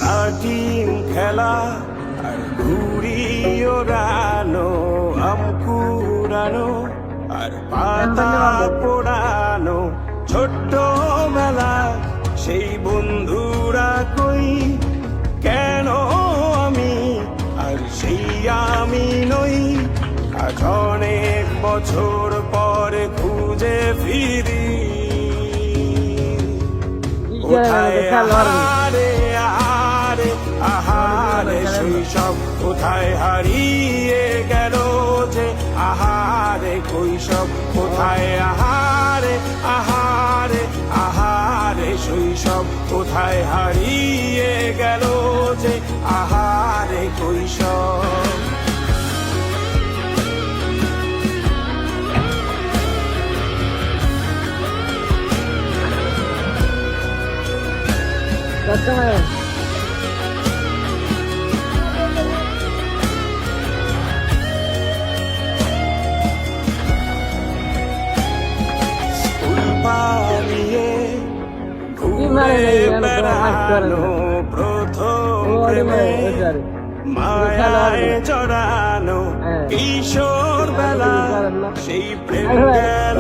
লাটিম খেলা আর ঘুড়ি ওড়ানো, আম কুড়ানো আর পাতা পোড়ানো, ছোট্ট মেলা সেই বন্ধুরা কই, কেন আমি আর সেই আমি নই। আজ অনেক বছর পরে খুঁজে ফিরি, কোথায় আহারে আহারে আহারে শৈশব, কোথায় হারিয়ে গেল যে আহারে কৈশব, কোথায় আহারে আহারে আহারে শৈশব, কোথায় হারিয়ে গেল যে আহারে কৈশব। স্কুল পালিয়ে ঘুরে বেড়ানো, প্রথম প্রেমে মায়ায় জড়ানো, কিশোর বেলা সেই প্রেম গেল।